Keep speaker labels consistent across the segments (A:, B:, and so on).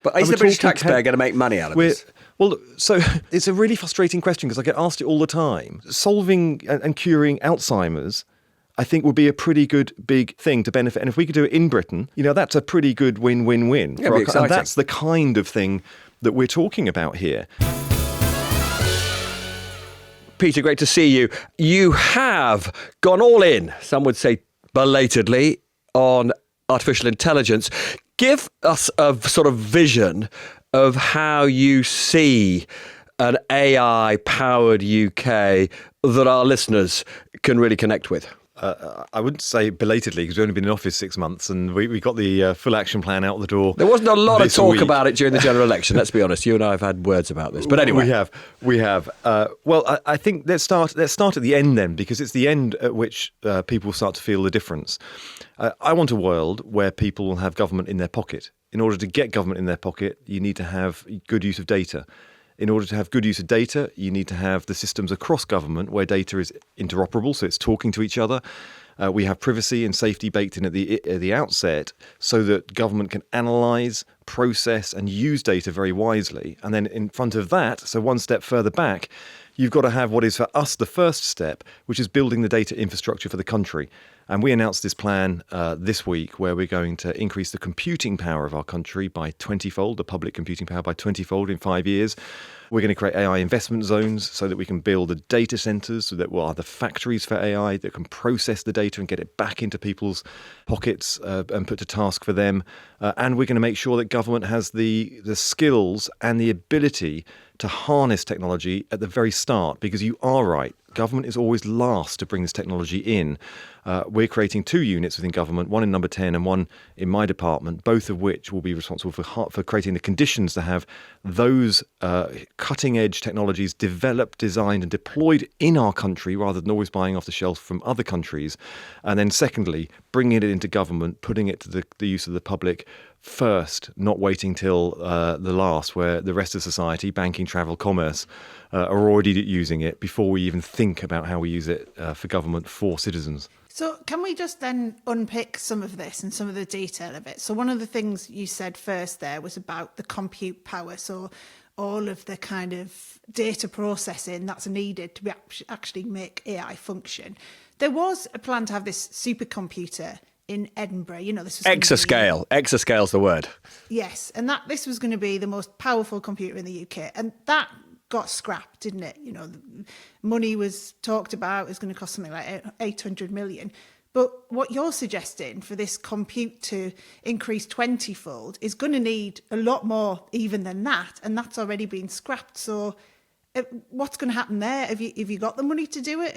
A: But is the British taxpayer going to make money out of this?
B: Well, so it's a really frustrating question because I get asked it all the time. Solving and curing Alzheimer's, I think, would be a pretty good big thing to benefit. And if we could do it in Britain, that's a pretty good win-win-win.
A: Yeah, and
B: that's the kind of thing that we're talking about here.
A: Peter, great to see you. You have gone all in, some would say belatedly, on artificial intelligence. Give us a sort of vision of how you see an AI-powered UK that our listeners can really connect with.
B: I wouldn't say belatedly because we've only been in office 6 months and we got the full action plan out the door.
A: There wasn't a lot of talk about it during the general election, let's be honest. You and I have had words about this. But anyway.
B: We have. Well, I think let's start at the end then, because it's the end at which people start to feel the difference. I want a world where people will have government in their pocket. In order to get government in their pocket, you need to have good use of data. In order to have good use of data, you need to have the systems across government where data is interoperable, so it's talking to each other. We have privacy and safety baked in at the outset so that government can analyse, process and use data very wisely. And then in front of that, so one step further back, you've got to have what is for us the first step, which is building the data infrastructure for the country. And we announced this plan this week where we're going to increase the computing power of our country by 20-fold, the public computing power by 20-fold in 5 years. We're going to create AI investment zones so that we can build the data centres so that are the factories for AI that can process the data and get it back into people's pockets and put to task for them. And we're going to make sure that government has the skills and the ability to harness technology at the very start, because you are right. Government is always last to bring this technology in. We're creating 2 units within government, one in number 10 and one in my department, both of which will be responsible for creating the conditions to have those cutting-edge technologies developed, designed and deployed in our country rather than always buying off the shelf from other countries. And then secondly, bringing it into government, putting it to the use of the public first, not waiting till the last, where the rest of society, banking, travel, commerce, are already using it before we even think about how we use it for government, for citizens.
C: So can we just then unpick some of this and some of the detail of it? So one of the things you said first there was about the compute power. So all of the kind of data processing that's needed to be actually make AI function. There was a plan to have this supercomputer in Edinburgh. This was
A: Exascale. Exascale's the word.
C: Yes, and this was going to be the most powerful computer in the UK, and that got scrapped, didn't it? The money was talked about. It was going to cost something like 800 million. But what you're suggesting for this compute to increase 20-fold is going to need a lot more even than that, and that's already been scrapped. So what's going to happen there? Have you got the money to do it?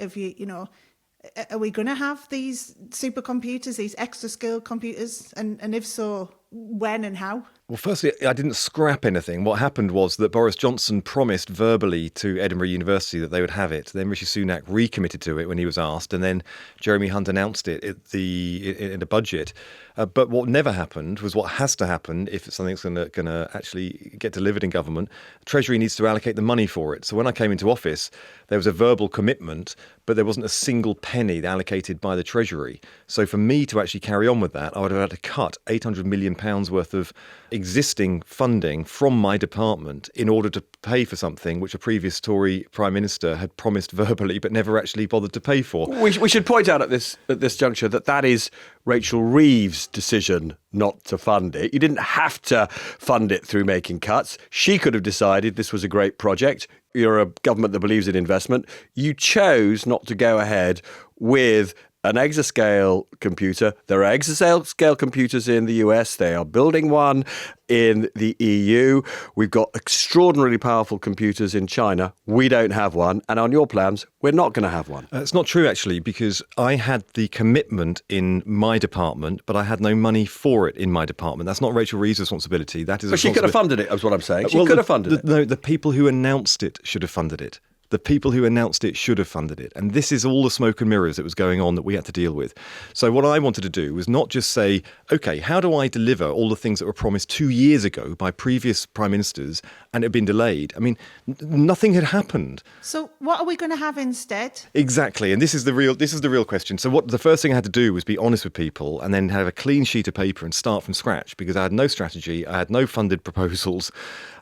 C: Are we going to have these supercomputers, these extra-scale computers? And if so, when and how?
B: Well, firstly, I didn't scrap anything. What happened was that Boris Johnson promised verbally to Edinburgh University that they would have it. Then Rishi Sunak recommitted to it when he was asked, and then Jeremy Hunt announced it in the budget. But what never happened was what has to happen if something's going to actually get delivered in government. Treasury needs to allocate the money for it. So when I came into office, there was a verbal commitment, but there wasn't a single penny allocated by the Treasury. So for me to actually carry on with that, I would have had to cut £800 million worth of existing funding from my department in order to pay for something which a previous Tory Prime Minister had promised verbally but never actually bothered to pay for.
A: We should point out at this juncture that is Rachel Reeves' decision not to fund it. You didn't have to fund it through making cuts. She could have decided this was a great project. You're a government that believes in investment. You chose not to go ahead with an exascale computer. There are exascale computers in the US. They are building one in the EU. We've got extraordinarily powerful computers in China. We don't have one. And on your plans, we're not going to have one.
B: It's not true, actually, because I had the commitment in my department, but I had no money for it in my department. That's not Rachel Reeves' responsibility. That is.
A: But she could have funded it, is what I'm saying. She could have funded it.
B: No, the people who announced it should have funded it. The people who announced it should have funded it. And this is all the smoke and mirrors that was going on that we had to deal with. So what I wanted to do was not just say, OK, how do I deliver all the things that were promised 2 years ago by previous prime ministers and had been delayed? I mean, nothing had happened.
C: So what are we going to have instead?
B: Exactly. And this is the real question. So what the first thing I had to do was be honest with people and then have a clean sheet of paper and start from scratch, because I had no strategy. I had no funded proposals.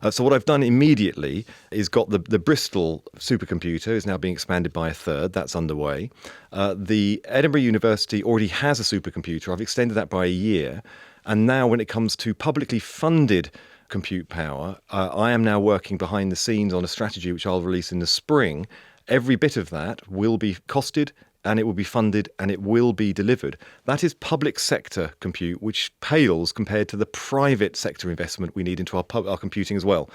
B: So what I've done immediately is got the Bristol supercomputer is now being expanded by a third. That's underway. The Edinburgh University already has a supercomputer. I've extended that by a year. And now when it comes to publicly funded compute power, I am now working behind the scenes on a strategy which I'll release in the spring. Every bit of that will be costed, and it will be funded, and it will be delivered. That is public sector compute, which pales compared to the private sector investment we need into our computing as well.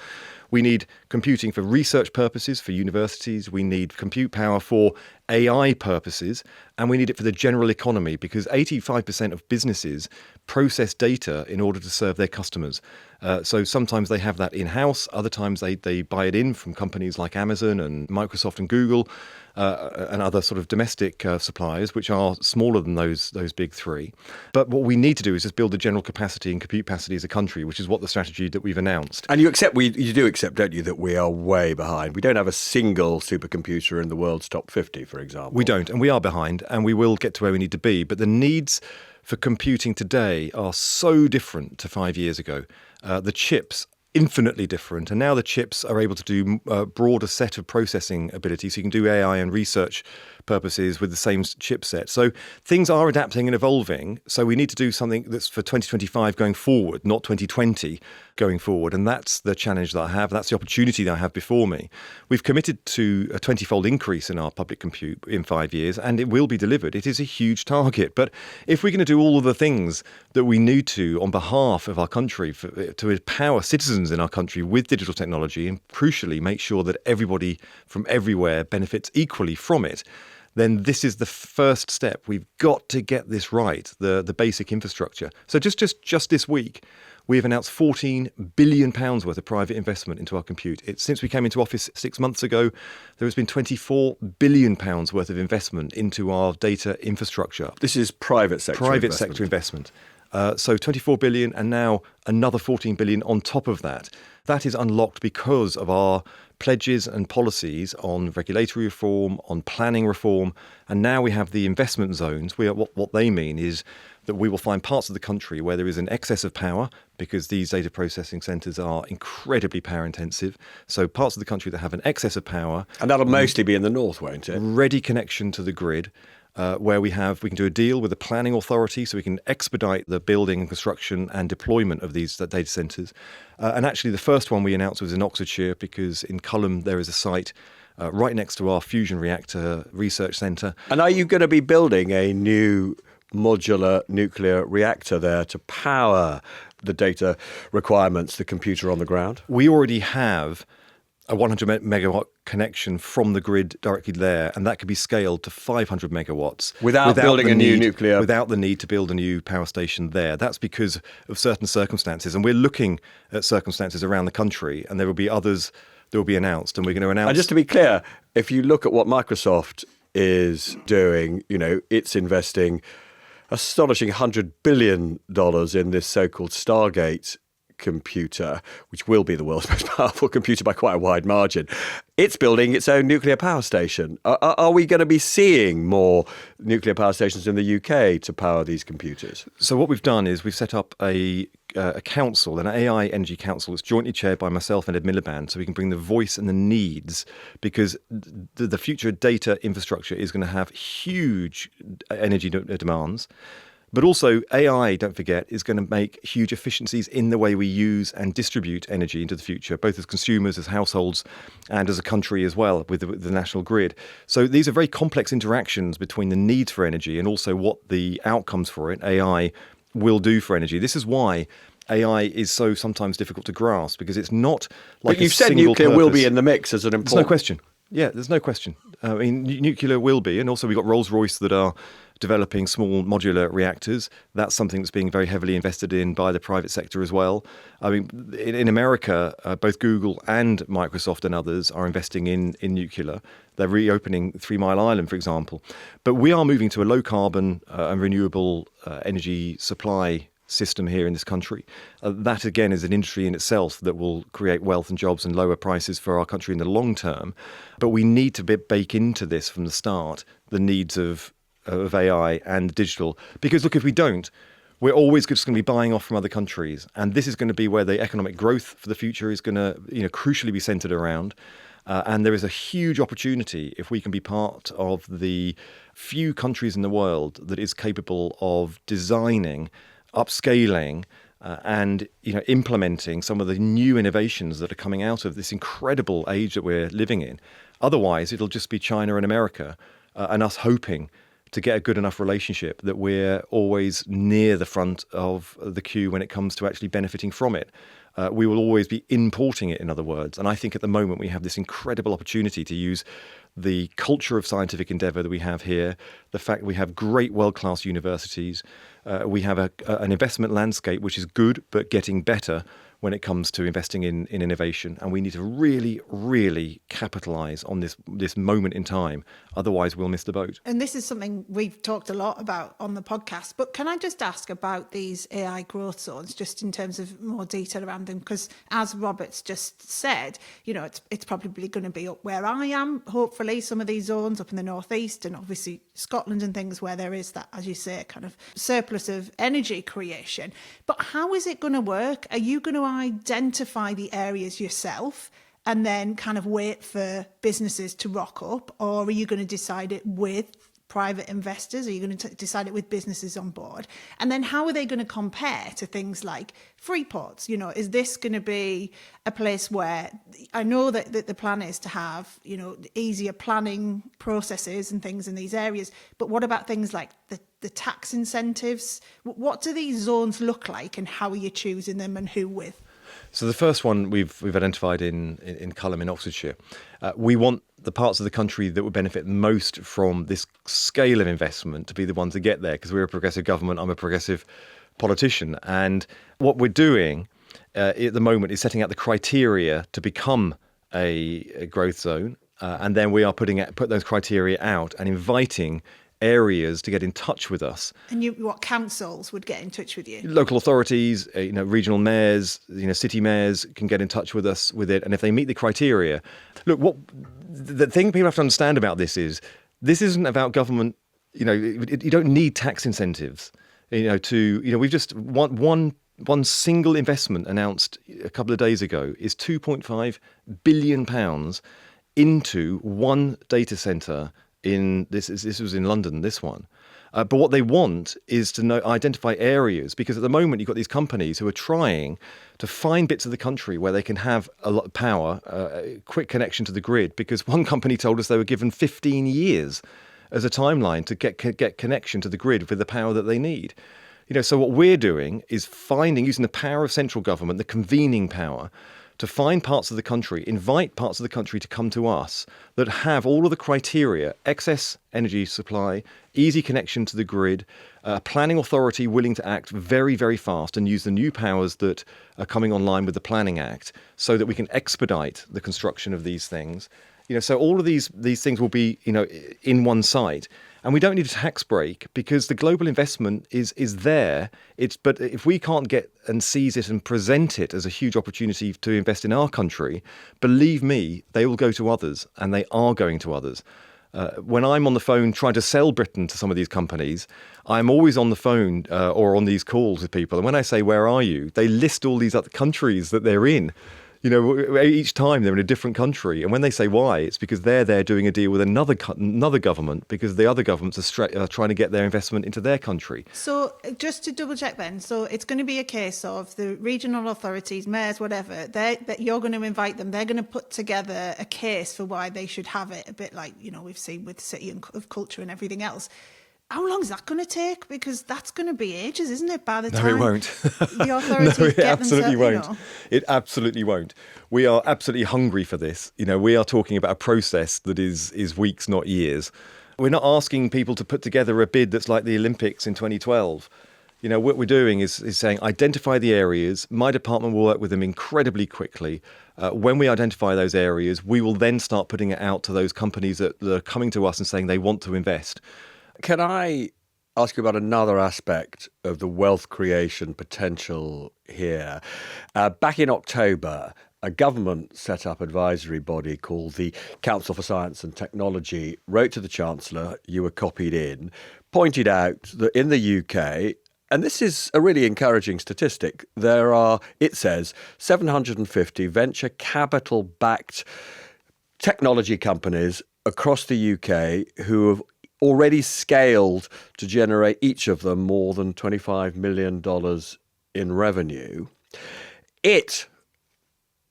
B: We need computing for research purposes, for universities. We need compute power for AI purposes, and we need it for the general economy, because 85% of businesses process data in order to serve their customers. So sometimes they have that in-house. Other times they buy it in from companies like Amazon and Microsoft and Google and other sort of domestic suppliers, which are smaller than those big three. But what we need to do is just build the general capacity and compute capacity as a country, which is what the strategy that we've announced.
A: And you do accept, don't you, that we are way behind? We don't have a single supercomputer in the world's top 50, for example.
B: We don't, and we are behind, and we will get to where we need to be. But the needs for computing today are so different to 5 years ago. The chips, infinitely different. And now the chips are able to do a broader set of processing abilities. So you can do AI and research purposes with the same chipset. So things are adapting and evolving. So we need to do something that's for 2025 going forward, not 2020 going forward. And that's the challenge that I have. That's the opportunity that I have before me. We've committed to a 20-fold increase in our public compute in 5 years, and it will be delivered. It is a huge target. But if we're going to do all of the things that we need to on behalf of our country to empower citizens in our country with digital technology, and crucially make sure that everybody from everywhere benefits equally from it, then this is the first step. We've got to get this right, the basic infrastructure. So just this week, we have announced £14 billion worth of private investment into our compute. Since we came into office 6 months ago, there has been £24 billion worth of investment into our data infrastructure.
A: This is private sector
B: investment. So 24 billion and now another 14 billion on top of that. That is unlocked because of our pledges and policies on regulatory reform, on planning reform, and now we have the investment zones. What they mean is that we will find parts of the country where there is an excess of power, because these data processing centres are incredibly power intensive. So parts of the country that have an excess of power.
A: And that'll mostly be in the north, won't it?
B: Ready connection to the grid. Where we can do a deal with the planning authority so we can expedite the building and construction and deployment of these data centres. And actually the first one we announced was in Oxfordshire, because in Culham there is a site right next to our fusion reactor research centre.
A: And are you going to be building a new modular nuclear reactor there to power the data requirements, the computer on the ground?
B: We already have a 100 megawatt connection from the grid directly there, and that could be scaled to 500 megawatts
A: without building a new nuclear,
B: without the need to build a new power station there. That's because of certain circumstances, and we're looking at circumstances around the country, and there will be others that will be announced, and we're going to announce.
A: And just to be clear, if you look at what Microsoft is doing, it's investing astonishing $100 billion in this so-called Stargate computer, which will be the world's most powerful computer by quite a wide margin. It's building its own nuclear power station. Are we going to be seeing more nuclear power stations in the UK to power these computers? So
B: what we've done is we've set up a council, an AI energy council that's jointly chaired by myself and Ed Miliband, so we can bring the voice and the needs, because the future data infrastructure is going to have huge energy demands. But also AI, don't forget, is going to make huge efficiencies in the way we use and distribute energy into the future, both as consumers, as households, and as a country as well, with the national grid. So these are very complex interactions between the needs for energy and also what the outcomes for it, AI, will do for energy. This is why AI is so sometimes difficult to grasp, because it's not like
A: But you've said nuclear will be in the mix as an important...
B: There's no question. Yeah, there's no question. I mean, nuclear will be, and also we've got Rolls-Royce that are developing small modular reactors. That's something that's being very heavily invested in by the private sector as well. I mean, in America, both Google and Microsoft and others are investing in nuclear. They're reopening 3 Mile Island, for example. But we are moving to a low-carbon and renewable energy supply system here in this country. That, again, is an industry in itself that will create wealth and jobs and lower prices for our country in the long term. But we need to bake into this from the start the needs of AI and digital. Because, look, if we don't, we're always just going to be buying off from other countries. And this is going to be where the economic growth for the future is going to, crucially be centered around. And there is a huge opportunity if we can be part of the few countries in the world that is capable of designing, upscaling, and implementing some of the new innovations that are coming out of this incredible age that we're living in. Otherwise, it'll just be China and America and us hoping to get a good enough relationship that we're always near the front of the queue when it comes to actually benefiting from it. We will always be importing it, in other words. And I think at the moment we have this incredible opportunity to use the culture of scientific endeavour that we have here, the fact that we have great world-class universities, we have an investment landscape which is good but getting better when it comes to investing in innovation. And we need to really, really capitalise on this moment in time. Otherwise, we'll miss the boat.
C: And this is something we've talked a lot about on the podcast. But can I just ask about these AI growth zones, just in terms of more detail around them? Because as Robert's just said, it's probably going to be up where I am, hopefully, some of these zones up in the northeast, and obviously Scotland and things where there is that, as you say, kind of surplus of energy creation. But how is it going to work? Are you going to identify the areas yourself and then kind of wait for businesses to rock up? Or are you going to decide it with private investors? Are you going to decide it with businesses on board? And then how are they going to compare to things like free ports? Is this going to be a place where I know that the plan is to have, easier planning processes and things in these areas, but what about things like the tax incentives? What do these zones look like, and how are you choosing them, and who with?
B: So the first one we've identified in Culham in Oxfordshire. We want the parts of the country that would benefit most from this scale of investment to be the ones that get there, because we're a progressive government, I'm a progressive politician. And what we're doing at the moment is setting out the criteria to become a growth zone. And then we are put those criteria out and inviting areas to get in touch with us.
C: And what councils would get in touch with you?
B: Local authorities, regional mayors, city mayors can get in touch with us with it. And if they meet the criteria, look, the thing people have to understand about this isn't about government. You don't need tax incentives. We've just one single investment announced a couple of days ago is £2.5 billion into one data centre. This was in London, this one. But what they want is to identify areas, because at the moment you've got these companies who are trying to find bits of the country where they can have a lot of power, a quick connection to the grid, because one company told us they were given 15 years as a timeline to get connection to the grid with the power that they need. So what we're doing is using the power of central government, the convening power, to find parts of the country, invite parts of the country to come to us that have all of the criteria: excess energy supply, easy connection to the grid, a planning authority willing to act very, very fast and use the new powers that are coming online with the Planning Act, so that we can expedite the construction of these things. So all of these things will be, in one site. And we don't need a tax break, because the global investment is there. But if we can't get and seize it and present it as a huge opportunity to invest in our country, believe me, they will go to others, and they are going to others. When I'm on the phone trying to sell Britain to some of these companies, I'm always on the phone or on these calls with people. And when I say, "Where are you?" they list all these other countries that they're in. Each time they're in a different country. And when they say why, it's because they're there doing a deal with another government, because the other governments are trying to get their investment into their country.
C: So just to double check then, so it's going to be a case of the regional authorities, mayors, whatever, that you're going to invite them. They're going to put together a case for why they should have it, a bit like, we've seen with City of Culture and everything else. How long is that going to take? Because that's going to be ages, isn't it? By the
B: No,
C: time
B: it won't.
C: the authorities
B: No, it
C: get
B: absolutely
C: themselves,
B: won't. It absolutely won't. We are absolutely hungry for this. We are talking about a process that is weeks, not years. We're not asking people to put together a bid that's like the Olympics in 2012. What we're doing is saying, identify the areas. My department will work with them incredibly quickly. When we identify those areas, we will then start putting it out to those companies that are coming to us and saying they want to invest.
A: Can I ask you about another aspect of the wealth creation potential here? Back in October, a government set up advisory body called the Council for Science and Technology wrote to the Chancellor, you were copied in, pointed out that in the UK, and this is a really encouraging statistic, there are, it says, 750 venture capital-backed technology companies across the UK who have already scaled to generate each of them more than $25 million in revenue. It,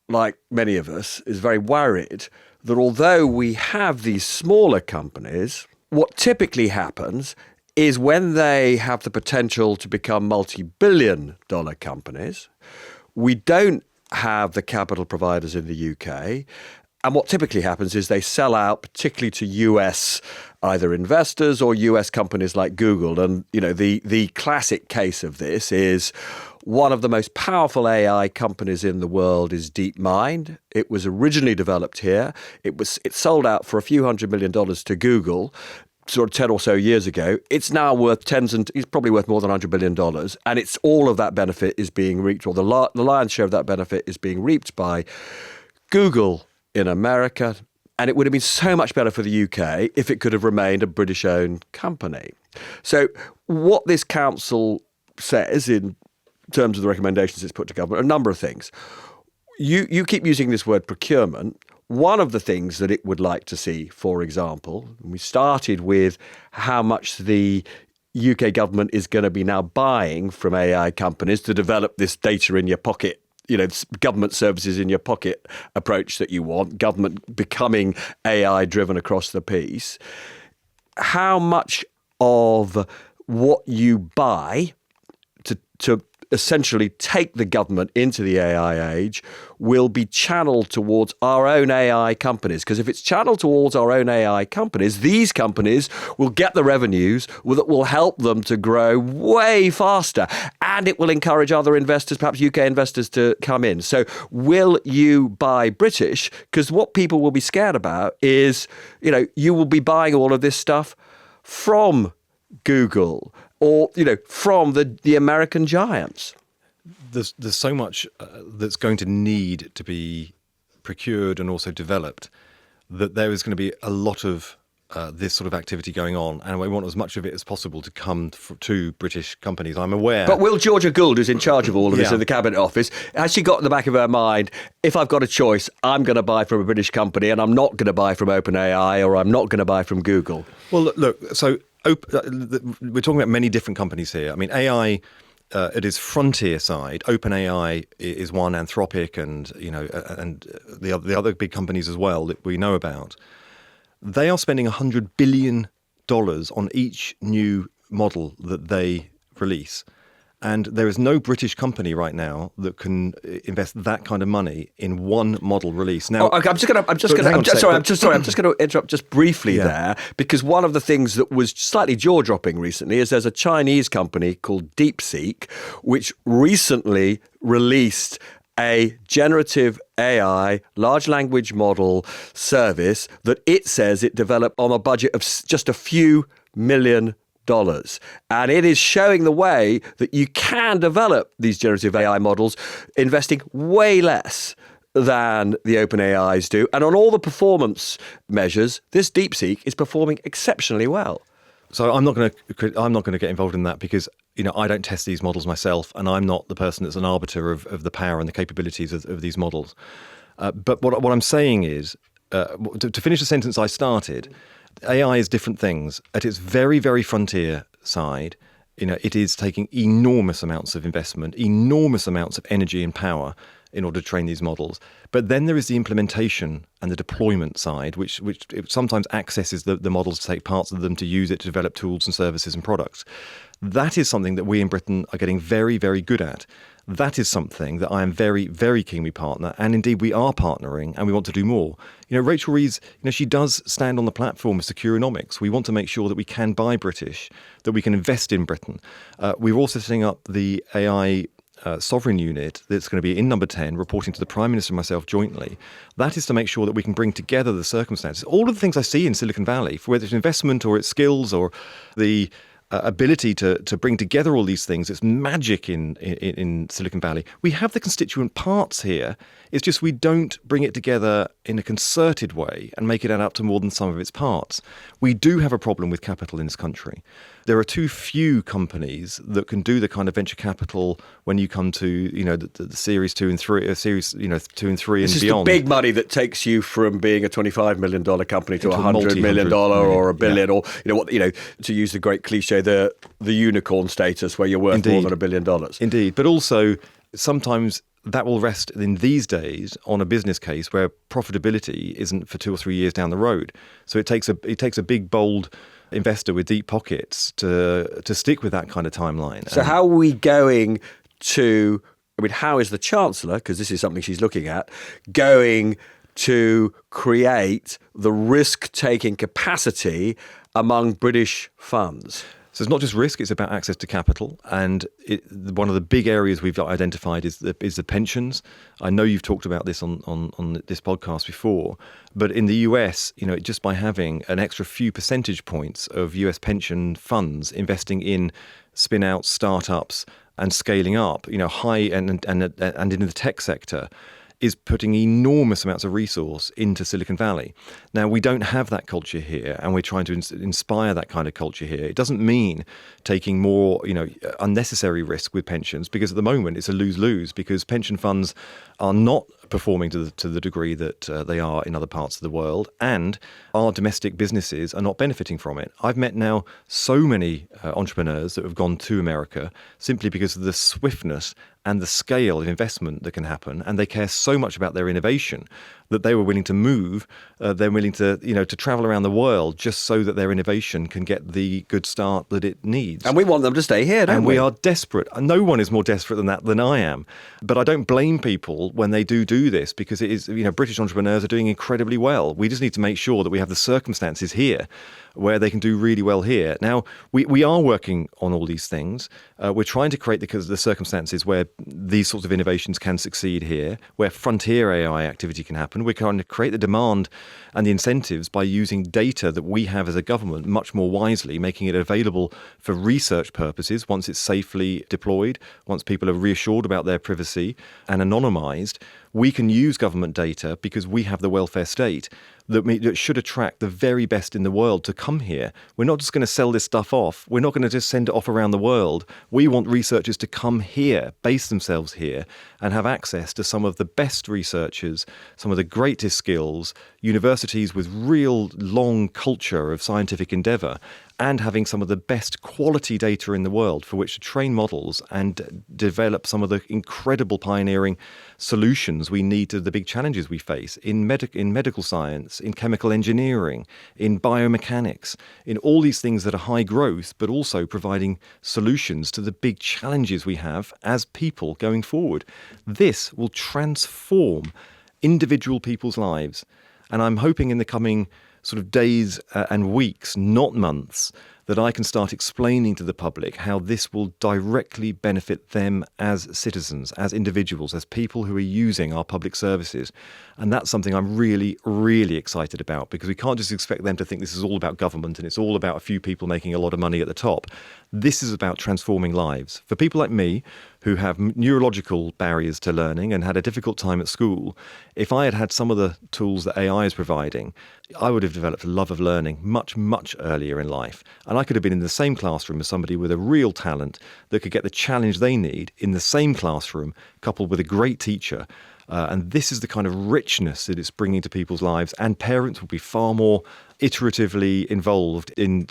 A: like many of us, is very worried that although we have these smaller companies, what typically happens is when they have the potential to become multi-billion-dollar companies, we don't have the capital providers in the UK. And what typically happens is they sell out, particularly to US either investors or US companies like Google. And, the classic case of this is one of the most powerful AI companies in the world is DeepMind. It was originally developed here. It sold out for a few $100 million to Google sort of 10 or so years ago. It's now worth it's probably worth more than $100 billion. And it's all of that benefit is being reaped, or the lion's share of that benefit is being reaped by Google in America, and it would have been so much better for the UK if it could have remained a British-owned company. So what this council says in terms of the recommendations it's put to government, a number of things. You keep using this word procurement. One of the things that it would like to see, for example, we started with how much the UK government is going to be now buying from AI companies to develop this data in your pocket, government services in your pocket approach that you want, government becoming AI driven across the piece. How much of what you buy to essentially take the government into the AI age will be channeled towards our own AI companies. Because if it's channeled towards our own AI companies, these companies will get the revenues that will help them to grow way faster. And it will encourage other investors, perhaps UK investors, to come in. So will you buy British? Because what people will be scared about is, you will be buying all of this stuff from Google or, from the American giants.
B: There's so much that's going to need to be procured and also developed that there is going to be a lot of this sort of activity going on, and we want as much of it as possible to come to British companies. I'm aware.
A: But will Georgia Gould, who's in charge of all of this in the Cabinet Office, has she got in the back of her mind, if I've got a choice, I'm going to buy from a British company and I'm not going to buy from OpenAI or I'm not going to buy from Google?
B: Well, look, so we're talking about many different companies here. I mean, AI, at its frontier side, OpenAI is one, Anthropic, and the other big companies as well that we know about. They are spending $100 billion on each new model that they release. And there is no British company right now that can invest that kind of money in one model release. Now,
A: I'm just going to interrupt just briefly there, because one of the things that was slightly jaw-dropping recently is there's a Chinese company called DeepSeek, which recently released a generative AI large language model service that it says it developed on a budget of just a few $million. And it is showing the way that you can develop these generative AI models, investing way less than the OpenAIs do. And on all the performance measures, this DeepSeek is performing exceptionally well.
B: So I'm not going to get involved in that because I don't test these models myself, and I'm not the person that's an arbiter of the power and the capabilities of these models. But what I'm saying is, to finish the sentence I started, AI is different things. At its very, very frontier side, it is taking enormous amounts of investment, enormous amounts of energy and power. in order to train these models. But then there is the implementation and the deployment side, which it sometimes accesses the models to take parts of them, to use it to develop tools and services and products. That is something that we in Britain are getting very, very good at. That is something that I am very, very keen we partner, and indeed we are partnering, and we want to do more. Rachel Reeves, she does stand on the platform of Securonomics. We want to make sure that we can buy British, that we can invest in Britain. We're also setting up the AI sovereign unit that's going to be in number 10, reporting to the Prime Minister and myself jointly. That is to make sure that we can bring together the circumstances. All of the things I see in Silicon Valley, whether it's investment or it's skills or the ability to bring together all these things. It's magic in Silicon Valley. We have the constituent parts here. It's just we don't bring it together in a concerted way and make it add up to more than some of its parts. We do have a problem with capital in this country. There are too few companies that can do the kind of venture capital when you come to the series 2 and 3, series 2 and 3 and
A: this
B: beyond.
A: This is the big money that takes you from being a $25 million company to $100 million or $1 billion, or to use the great cliche, the unicorn status where you're worth more than $1 billion.
B: Indeed, but also sometimes that will rest in these days on a business case where profitability isn't for 2 or 3 years down the road. So it takes a big, bold investor with deep pockets to stick with that kind of timeline.
A: So how are we going to, how is the Chancellor, because this is something she's looking at, going to create the risk-taking capacity among British funds?
B: So it's not just risk, it's about access to capital. And one of the big areas we've identified is the pensions. I know you've talked about this on this podcast before, but in the US, just by having an extra few percentage points of US pension funds investing in spin-out startups and scaling up, high and in the tech sector, is putting enormous amounts of resource into Silicon Valley. Now, we don't have that culture here, and we're trying to inspire that kind of culture here. It doesn't mean taking more, unnecessary risk with pensions, because at the moment it's a lose-lose, because pension funds are not performing to the degree that they are in other parts of the world, and our domestic businesses are not benefiting from it. I've met now so many entrepreneurs that have gone to America simply because of the swiftness and the scale of investment that can happen, and they care so much about their innovation that they were willing to move, they're willing to travel around the world just so that their innovation can get the good start that it needs.
A: And we want them to stay here, don't we?
B: And we are desperate. No one is more desperate than I am. But I don't blame people when they do this, because it is, British entrepreneurs are doing incredibly well. We just need to make sure that we have the circumstances here where they can do really well here. Now, we are working on all these things. We're trying to create the circumstances where these sorts of innovations can succeed here, where frontier AI activity can happen. We're trying to create the demand and the incentives by using data that we have as a government much more wisely, making it available for research purposes once it's safely deployed, once people are reassured about their privacy and anonymized. We can use government data because we have the welfare state that should attract the very best in the world to come here. We're not just going to sell this stuff off. We're not going to just send it off around the world. We want researchers to come here, base themselves here, and have access to some of the best researchers, some of the greatest skills, universities with real long culture of scientific endeavour, and having some of the best quality data in the world for which to train models and develop some of the incredible pioneering solutions we need to the big challenges we face in medical science, in chemical engineering, in biomechanics, in all these things that are high growth, but also providing solutions to the big challenges we have as people going forward. This will transform individual people's lives. And I'm hoping in the coming sort of days and weeks, not months, that I can start explaining to the public how this will directly benefit them as citizens, as individuals, as people who are using our public services. And that's something I'm really, really excited about, because we can't just expect them to think this is all about government and it's all about a few people making a lot of money at the top. This is about transforming lives. For people like me, who have neurological barriers to learning and had a difficult time at school, if I had some of the tools that AI is providing, I would have developed a love of learning much, much earlier in life. And I could have been in the same classroom as somebody with a real talent that could get the challenge they need in the same classroom, coupled with a great teacher. And this is the kind of richness that it's bringing to people's lives. And parents will be far more iteratively involved in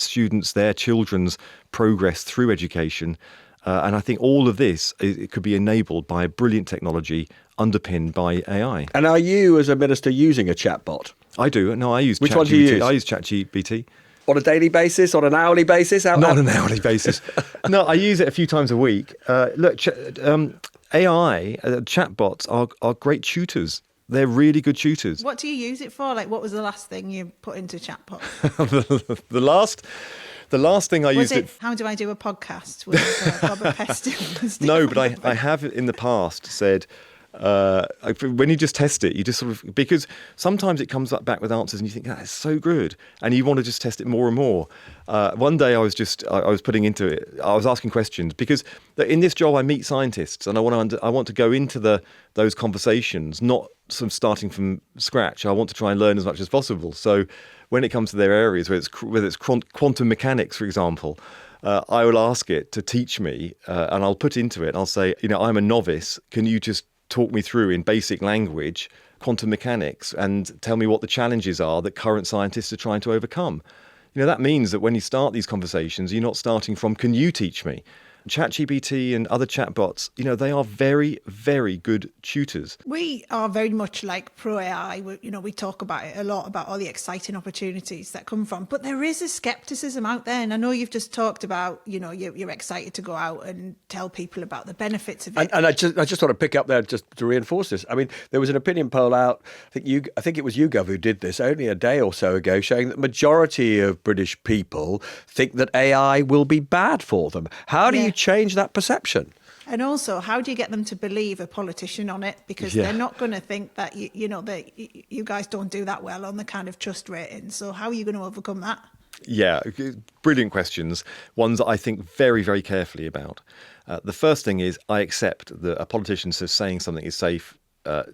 B: their children's progress through education. And I think all of this, it could be enabled by brilliant technology underpinned by AI.
A: And are you, as a minister, using a chatbot?
B: I do. No, I use
A: Which one do you use?
B: I use ChatGPT.
A: On a daily basis, on an hourly basis?
B: Not on an hourly basis. No, I use it a few times a week. Look, AI, chatbots are great tutors. They're really good tutors.
C: What do you use it for? Like, what was the last thing you put into chatbot?
B: The last thing I used it.
C: How do I do a podcast with Robert Peston?
B: No, but I have in the past said, when you just test it, you just sort of, because sometimes it comes back with answers and you think, that's so good. And you want to just test it more and more. One day I was putting into it, I was asking questions because in this job I meet scientists and I want to go into those conversations, not sort of starting from scratch. I want to try and learn as much as possible. So when it comes to their areas, whether it's quantum mechanics, for example, I will ask it to teach me and I'll put into it, I'll say, I'm a novice. Can you just talk me through in basic language quantum mechanics and tell me what the challenges are that current scientists are trying to overcome? That means that when you start these conversations, you're not starting from, can you teach me? ChatGPT and other chatbots, they are very, very good tutors.
C: We are very much like pro-AI. We talk about it a lot, about all the exciting opportunities that come from. But there is a scepticism out there. And I know you've just talked about, you're excited to go out and tell people about the benefits of it.
A: And I just want to pick up there just to reinforce this. I mean, there was an opinion poll out, I think it was YouGov who did this only a day or so ago, showing that the majority of British people think that AI will be bad for them. How do you change that perception?
C: And also, how do you get them to believe a politician on it? Because they're not going to think that, that you guys don't do that well on the kind of trust rating. So how are you going to overcome that?
B: Yeah, brilliant questions. Ones that I think very, very carefully about. The first thing is I accept that a politician says saying something is safe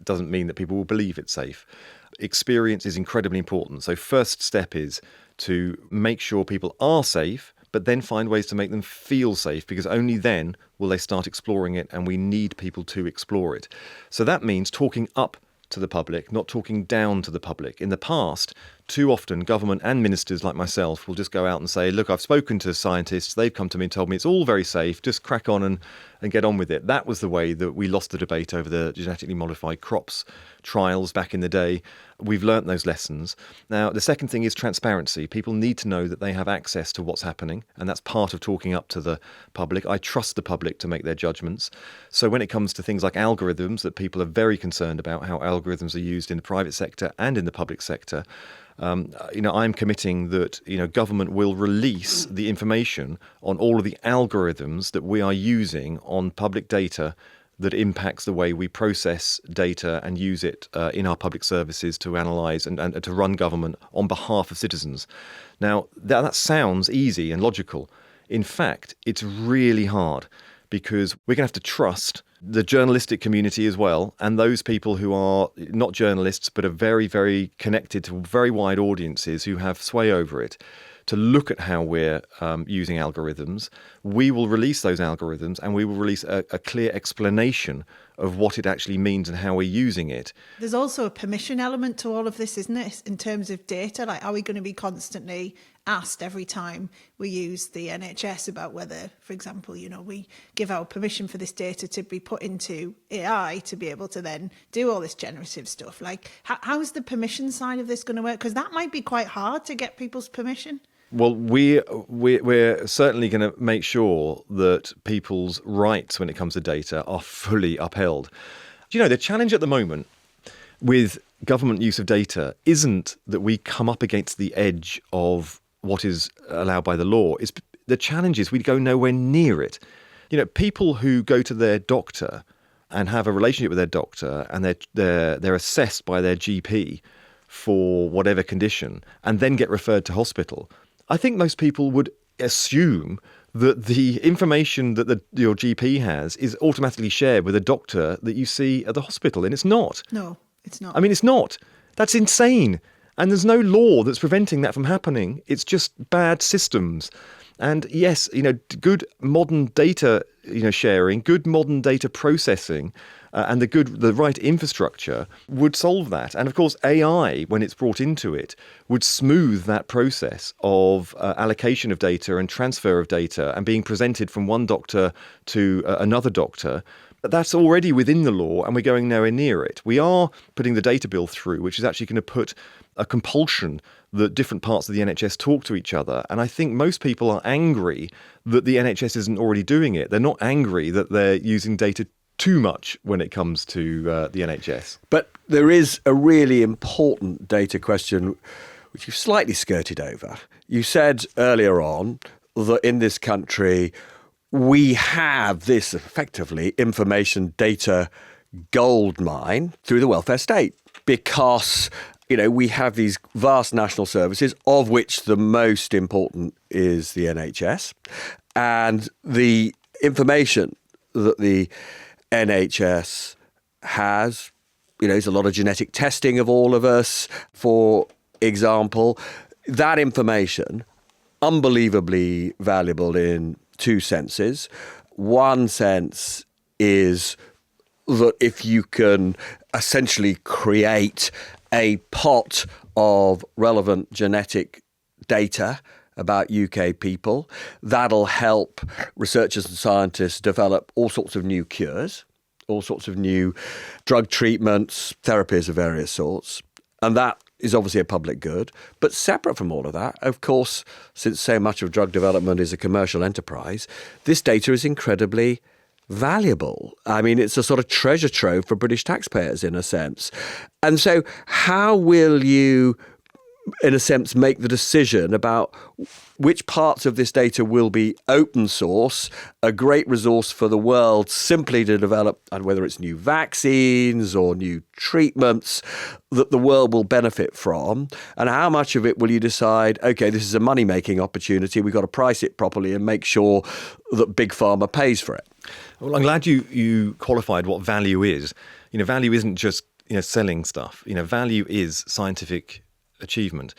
B: doesn't mean that people will believe it's safe. Experience is incredibly important. So first step is to make sure people are safe, but then find ways to make them feel safe, because only then will they start exploring it, and we need people to explore it. So that means talking up to the public, not talking down to the public. In the past, too often government and ministers like myself will just go out and say, look, I've spoken to scientists, they've come to me and told me it's all very safe, just crack on and get on with it. That was the way that we lost the debate over the genetically modified crops trials back in the day. We've learnt those lessons. Now, the second thing is transparency. People need to know that they have access to what's happening, and that's part of talking up to the public. I trust the public to make their judgments. So when it comes to things like algorithms, that people are very concerned about how algorithms are used in the private sector and in the public sector, I'm committing that government will release the information on all of the algorithms that we are using on public data that impacts the way we process data and use it in our public services to analyse and to run government on behalf of citizens. Now, that sounds easy and logical. In fact, it's really hard, because we're going to have to trust the journalistic community as well, and those people who are not journalists but are very, very connected to very wide audiences who have sway over it, to look at how we're using algorithms. We will release those algorithms, and we will release a clear explanation of what it actually means and how we're using it.
C: There's also a permission element to all of this, isn't it, in terms of data? Like, are we going to be constantly asked every time we use the NHS about whether, for example, we give our permission for this data to be put into AI to be able to then do all this generative stuff? Like, how is the permission side of this going to work? Because that might be quite hard to get people's permission.
B: Well, we're certainly going to make sure that people's rights when it comes to data are fully upheld. The challenge at the moment with government use of data isn't that we come up against the edge of what is allowed by the law. The challenge is we go nowhere near it. People who go to their doctor and have a relationship with their doctor, and they're assessed by their GP for whatever condition, and then get referred to hospital. I think most people would assume that the information that your GP has is automatically shared with a doctor that you see at the hospital, and it's not.
C: No, it's not.
B: I mean, it's not. That's insane. And there's no law that's preventing that from happening. It's just bad systems. And yes, good modern data sharing, good modern data processing and the right infrastructure would solve that. And of course, AI, when it's brought into it, would smooth that process of allocation of data and transfer of data and being presented from one doctor to another doctor. That's already within the law, and we're going nowhere near it. We are putting the data bill through, which is actually going to put a compulsion that different parts of the NHS talk to each other. And I think most people are angry that the NHS isn't already doing it. They're not angry that they're using data too much when it comes to the NHS.
A: But there is a really important data question which you've slightly skirted over. You said earlier on that in this country we have this effectively information data gold mine through the welfare state because, we have these vast national services, of which the most important is the NHS. And the information that the NHS has, is a lot of genetic testing of all of us, for example. That information, unbelievably valuable in two senses. One sense is that if you can essentially create a pot of relevant genetic data about UK people, that'll help researchers and scientists develop all sorts of new cures, all sorts of new drug treatments, therapies of various sorts. And that is obviously a public good. But separate from all of that, of course, since so much of drug development is a commercial enterprise, this data is incredibly valuable. I mean, it's a sort of treasure trove for British taxpayers in a sense. And so how will you, in a sense, make the decision about which parts of this data will be open source, a great resource for the world simply to develop, and whether it's new vaccines or new treatments that the world will benefit from, and how much of it will you decide, okay, this is a money-making opportunity, we've got to price it properly and make sure that Big Pharma pays for it?
B: Well, I'm glad you qualified what value is. Value isn't just selling stuff. Value is scientific achievement.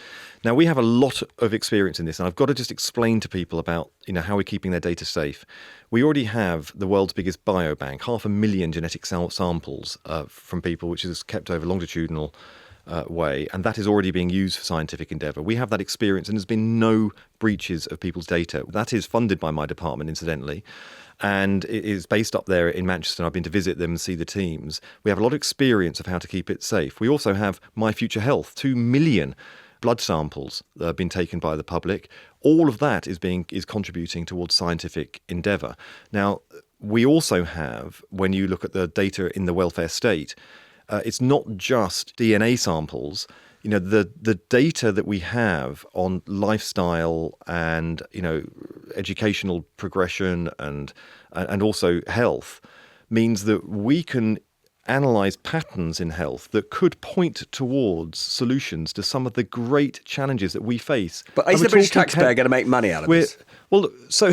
B: Now, we have a lot of experience in this, and I've got to just explain to people about how we're keeping their data safe. We already have the world's biggest biobank, 500,000 genetic samples from people, which is kept over longitudinal way, and that is already being used for scientific endeavour. We have that experience, and there's been no breaches of people's data. That is funded by my department, incidentally, and it is based up there in Manchester. I've been to visit them and see the teams. We have a lot of experience of how to keep it safe. We also have My Future Health, 2 million blood samples that have been taken by the public. All of that is contributing towards scientific endeavour. Now, we also have, when you look at the data in the welfare state, it's not just DNA samples. The data that we have on lifestyle and educational progression and also health means that we can analyse patterns in health that could point towards solutions to some of the great challenges that we face.
A: But is the British taxpayer going to make money out of this?
B: Well, so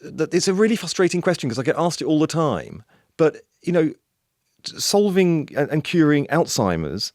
B: it's a really frustrating question because I get asked it all the time. But, solving and curing Alzheimer's,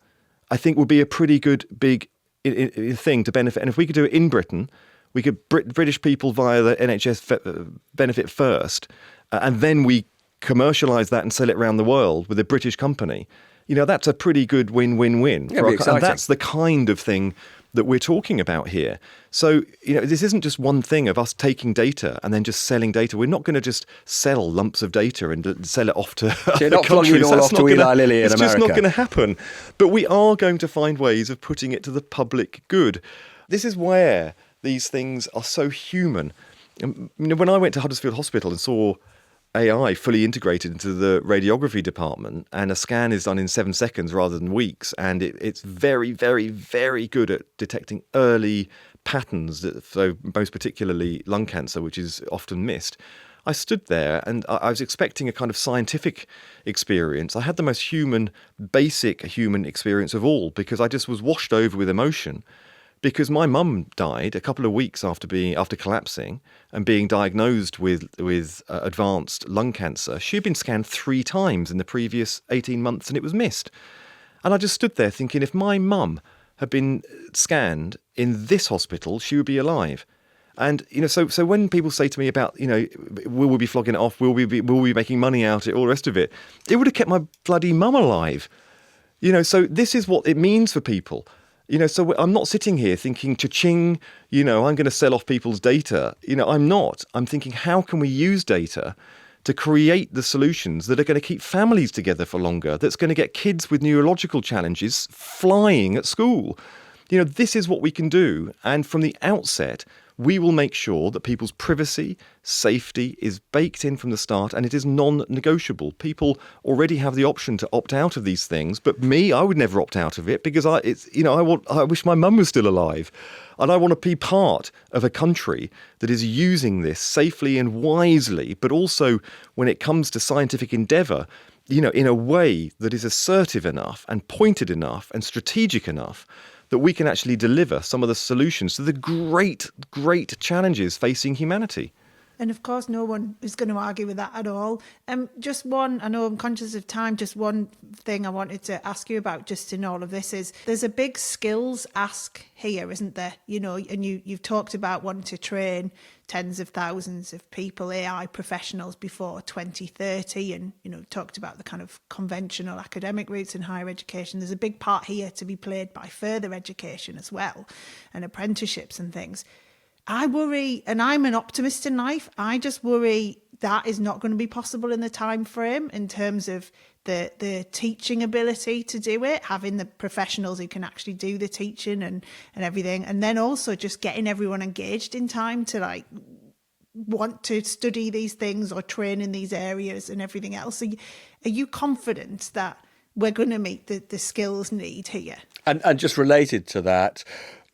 B: I think, would be a pretty good big thing to benefit. And if we could do it in Britain, we could British people via the NHS benefit first, and then we commercialise that and sell it around the world with a British company. That's a pretty good win-win-win.
A: Yeah,
B: and that's the kind of thing that we're talking about here. So, this isn't just one thing of us taking data and then just selling data. We're not going to just sell lumps of data and sell it off to
A: so you're not plugging it all off to Eli Lilly in America.
B: It's just not going to happen. But we are going to find ways of putting it to the public good. This is where these things are so human. When I went to Huddersfield Hospital and saw AI fully integrated into the radiography department, and a scan is done in 7 seconds rather than weeks, and it's very, very, very good at detecting early patterns, so most particularly lung cancer, which is often missed. I stood there and I was expecting a kind of scientific experience. I had the most basic human experience of all, because I just was washed over with emotion. Because my mum died a couple of weeks after collapsing and being diagnosed with advanced lung cancer. She'd been scanned 3 times in the previous 18 months and it was missed. And I just stood there thinking, if my mum had been scanned in this hospital, she would be alive. And so when people say to me about will we be flogging it off, will we be making money out of it, all the rest of it, it would have kept my bloody mum alive. So this is what it means for people. So I'm not sitting here thinking, cha-ching, I'm going to sell off people's data. I'm not. I'm thinking, how can we use data to create the solutions that are going to keep families together for longer, that's going to get kids with neurological challenges flying at school. This is what we can do. And from the outset, we will make sure that people's privacy, safety is baked in from the start, and it is non-negotiable. People already have the option to opt out of these things, but I would never opt out of it because I wish my mum was still alive, and I want to be part of a country that is using this safely and wisely, but also when it comes to scientific endeavour, in a way that is assertive enough and pointed enough and strategic enough that we can actually deliver some of the solutions to the great, great challenges facing humanity.
C: And of course, no one is going to argue with that at all. Just one, I know I'm conscious of time, just one thing I wanted to ask you about just in all of this is there's a big skills ask here, isn't there? And you've talked about wanting to train tens of thousands of people, AI professionals before 2030 and, talked about the kind of conventional academic routes in higher education. There's a big part here to be played by further education as well and apprenticeships and things. I worry, and I'm an optimist in life, I just worry that is not going to be possible in the time frame in terms of the teaching ability to do it, having the professionals who can actually do the teaching and everything, and then also just getting everyone engaged in time to want to study these things or train in these areas and everything else. Are you confident that we're going to meet the skills need here?
A: And just related to that,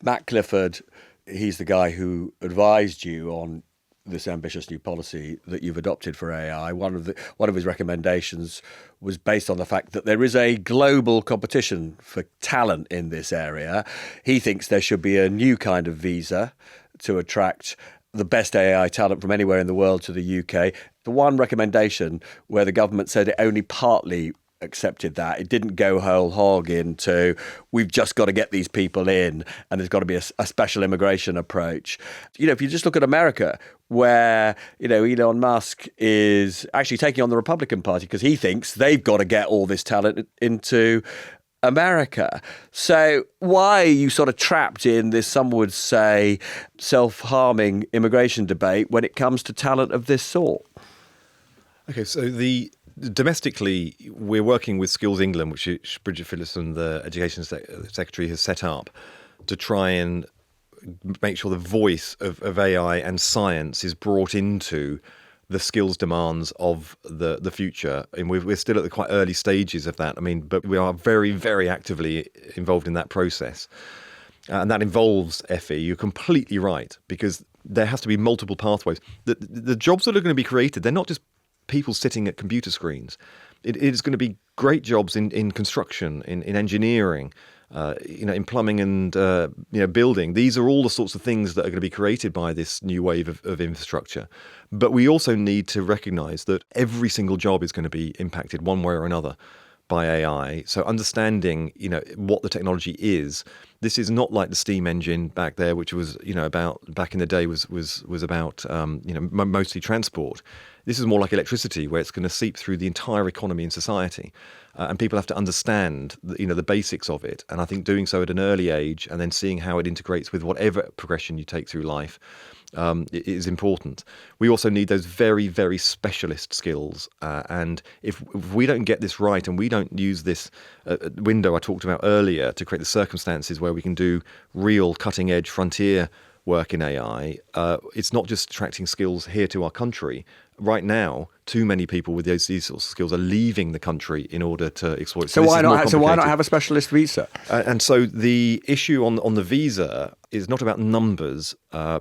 A: Matt Clifford, he's the guy who advised you on this ambitious new policy that you've adopted for AI. One of his recommendations was based on the fact that there is a global competition for talent in this area. He thinks there should be a new kind of visa to attract the best AI talent from anywhere in the world to the UK. The one recommendation where the government said it only partly accepted that, it didn't go whole hog into we've just got to get these people in and there's got to be a special immigration approach. If you just look at America, where Elon Musk is actually taking on the Republican Party because he thinks they've got to get all this talent into America. So why are you sort of trapped in this, some would say, self-harming immigration debate when it comes to talent of this sort?
B: Okay, so domestically, we're working with Skills England, which Bridget Phillipson, the Education Secretary, has set up to try and make sure the voice of AI and science is brought into the skills demands of the future. And we're still at the quite early stages of that. But we are very, very actively involved in that process. And that involves FE. You're completely right, because there has to be multiple pathways. The jobs that are going to be created, they're not just people sitting at computer screens. It is going to be great jobs in construction, in engineering, in plumbing and building. These are all the sorts of things that are going to be created by this new wave of infrastructure. But we also need to recognise that every single job is going to be impacted one way or another by AI. So understanding, what the technology is. This is not like the steam engine back there, which was, about back in the day was about, mostly transport. This is more like electricity, where it's going to seep through the entire economy and society. And people have to understand, the basics of it. And I think doing so at an early age and then seeing how it integrates with whatever progression you take through life is important. We also need those very, very specialist skills. And if we don't get this right and we don't use this window I talked about earlier to create the circumstances where we can do real cutting edge frontier work in AI, it's not just attracting skills here to our country. Right now, too many people with these sorts of skills are leaving the country in order to exploit.
A: So why not have a specialist visa?
B: And so the issue on the visa is not about numbers,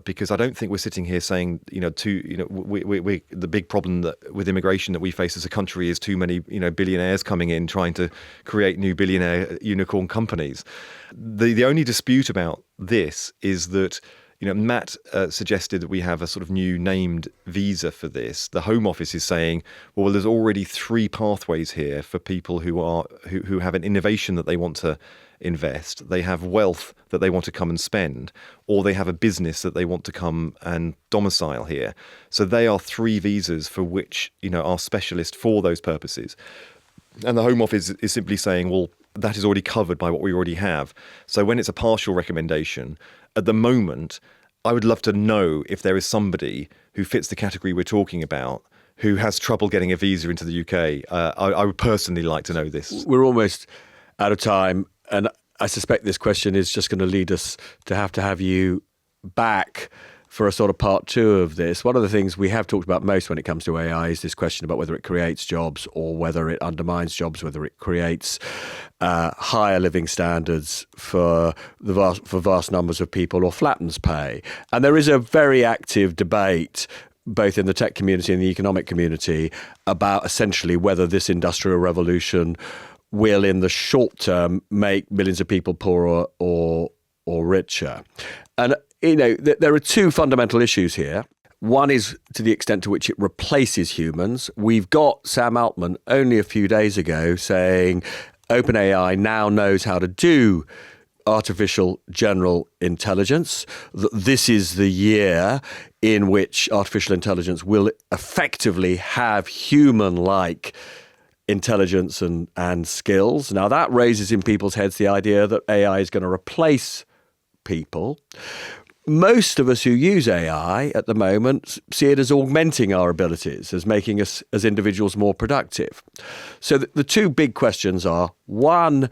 B: because I don't think we're sitting here saying we the big problem with immigration that we face as a country is too many billionaires coming in trying to create new billionaire unicorn companies. The only dispute about this is that Matt suggested that we have a sort of new named visa for this. The Home Office is saying, well, there's already 3 pathways here for people who have an innovation that they want to invest. They have wealth that they want to come and spend, or they have a business that they want to come and domicile here. So they are 3 visas for which, are specialist for those purposes. And the Home Office is simply saying, well, that is already covered by what we already have. So when it's a partial recommendation, at the moment, I would love to know if there is somebody who fits the category we're talking about who has trouble getting a visa into the UK. I would personally like to know this.
A: We're almost out of time, and I suspect this question is just going to lead us to have you back for a sort of part 2 of this. One of the things we have talked about most when it comes to AI is this question about whether it creates jobs or whether it undermines jobs, whether it creates higher living standards for vast numbers of people or flattens pay. And there is a very active debate both in the tech community and the economic community about essentially whether this industrial revolution will in the short term make millions of people poorer or richer. And there are 2 fundamental issues here. One is to the extent to which it replaces humans. We've got Sam Altman only a few days ago saying OpenAI now knows how to do artificial general intelligence, that this is the year in which artificial intelligence will effectively have human-like intelligence and skills. Now, that raises in people's heads the idea that AI is going to replace people. Most of us who use AI at the moment see it as augmenting our abilities, as making us as individuals more productive. So the 2 big questions are, one,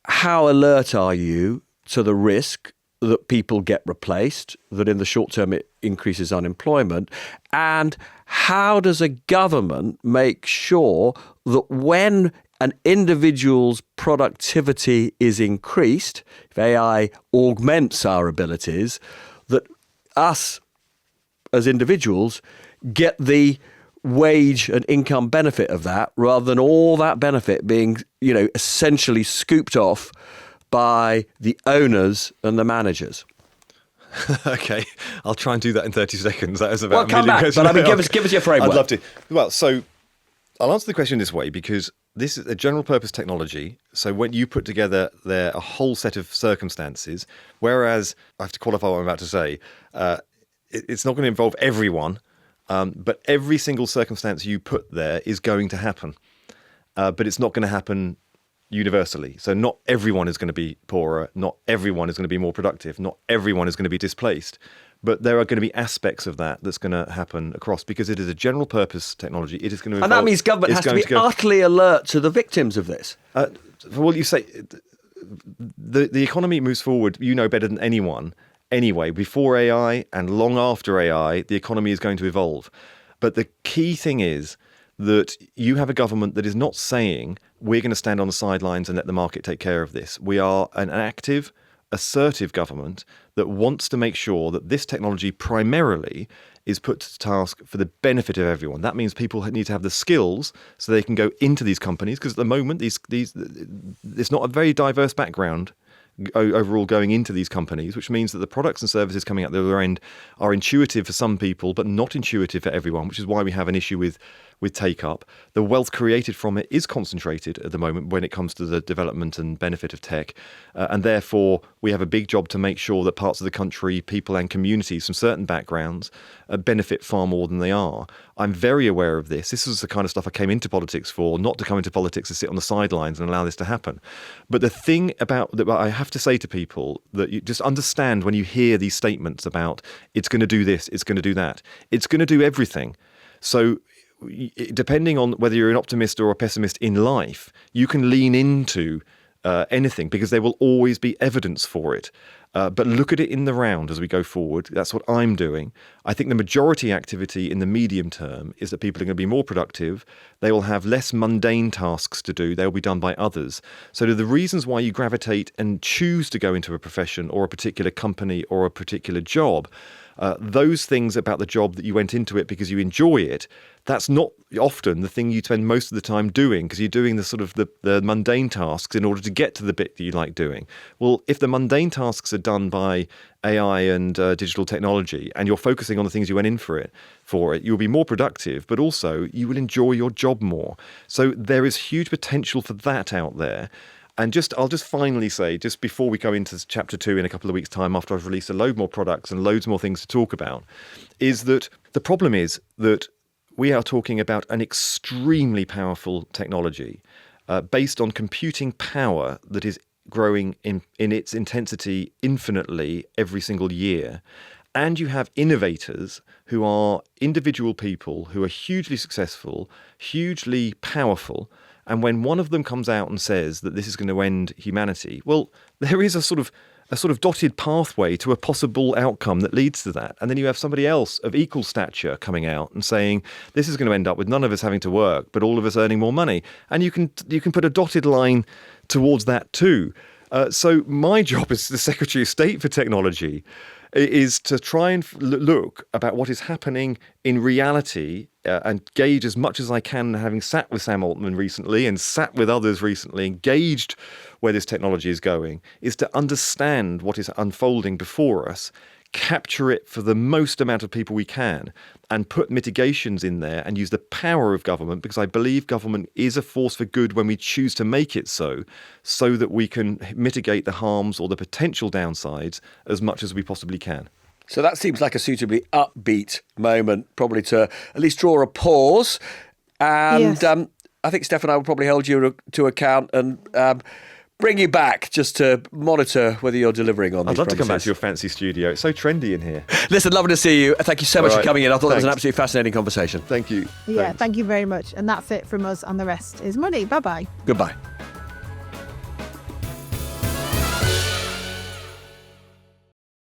A: how alert are you to the risk that people get replaced, that in the short term it increases unemployment? And how does a government make sure that when an individual's productivity is increased, if AI augments our abilities, that us as individuals get the wage and income benefit of that, rather than all that benefit being, essentially scooped off by the owners and the managers?
B: Okay, I'll try and do that in 30 seconds. That is about
A: come back, but give us your framework.
B: I'd love to. Well, so I'll answer the question this way, because this is a general purpose technology. So when you put together a whole set of circumstances, whereas I have to qualify what I'm about to say, it's not going to involve everyone, but every single circumstance you put there is going to happen. But it's not going to happen universally. So not everyone is going to be poorer, not everyone is going to be more productive, not everyone is going to be displaced. But there are going to be aspects of that that's going to happen across, because it is a general purpose technology. It is going to involve,
A: and that means government has to be utterly alert to the victims of this.
B: Well, you say the economy moves forward, better than anyone. Anyway, before AI and long after AI, the economy is going to evolve. But the key thing is that you have a government that is not saying we're going to stand on the sidelines and let the market take care of this. We are an active, assertive government that wants to make sure that this technology primarily is put to task for the benefit of everyone. That means people need to have the skills so they can go into these companies, because at the moment it's not a very diverse background overall going into these companies, which means that the products and services coming out the other end are intuitive for some people but not intuitive for everyone, which is why we have an issue with take-up. The wealth created from it is concentrated at the moment when it comes to the development and benefit of tech, and therefore we have a big job to make sure that parts of the country, people and communities from certain backgrounds benefit far more than they are. I'm very aware of this. This is the kind of stuff I came into politics for, not to come into politics to sit on the sidelines and allow this to happen. But the thing about that I have to say to people, that you just understand when you hear these statements about it's going to do this, it's going to do that, it's going to do everything. So depending on whether you're an optimist or a pessimist in life, you can lean into anything, because there will always be evidence for it. But look at it in the round as we go forward. That's what I'm doing. I think the majority activity in the medium term is that people are going to be more productive. They will have less mundane tasks to do. They'll be done by others. So the reasons why you gravitate and choose to go into a profession or a particular company or a particular job, those things about the job that you went into it because you enjoy it, that's not often the thing you spend most of the time doing, because you're doing the sort of the mundane tasks in order to get to the bit that you like doing. Well, if the mundane tasks are done by AI and digital technology, and you're focusing on the things you went in for it, you'll be more productive, but also you will enjoy your job more. So there is huge potential for that out there. And I'll just finally say, just before we go into chapter 2 in a couple of weeks' time, after I've released a load more products and loads more things to talk about, is that the problem is that we are talking about an extremely powerful technology based on computing power that is growing in its intensity infinitely every single year. And you have innovators who are individual people who are hugely successful, hugely powerful. And when one of them comes out and says that this is going to end humanity, well, there is a sort of dotted pathway to a possible outcome that leads to that. And then you have somebody else of equal stature coming out and saying, this is going to end up with none of us having to work, but all of us earning more money. And you can put a dotted line towards that too. So my job as the Secretary of State for Technology is to try and look about what is happening in reality and gauge as much as I can, having sat with Sam Altman recently and sat with others recently, engaged where this technology is going, is to understand what is unfolding before us, capture it for the most amount of people we can, and put mitigations in there and use the power of government, because I believe government is a force for good when we choose to make it so that we can mitigate the harms or the potential downsides as much as we possibly can.
A: So that seems like a suitably upbeat moment, probably to at least draw a pause. And
C: Yes.
A: I think Steph and I will probably hold you to account and bring you back just to monitor whether you're delivering on these
B: I'd love to come back
A: promises.
B: to your fancy studio. It's so trendy in here.
A: Listen, lovely to see you. Thank you so much
B: All
A: for
B: right.
A: coming in. I thought that was an
B: Thanks.
A: absolutely fascinating conversation.
B: Thank you.
C: Yeah,
B: Thanks.
C: thank you very much. And that's it from us, and the rest is money. Bye-bye.
A: Goodbye.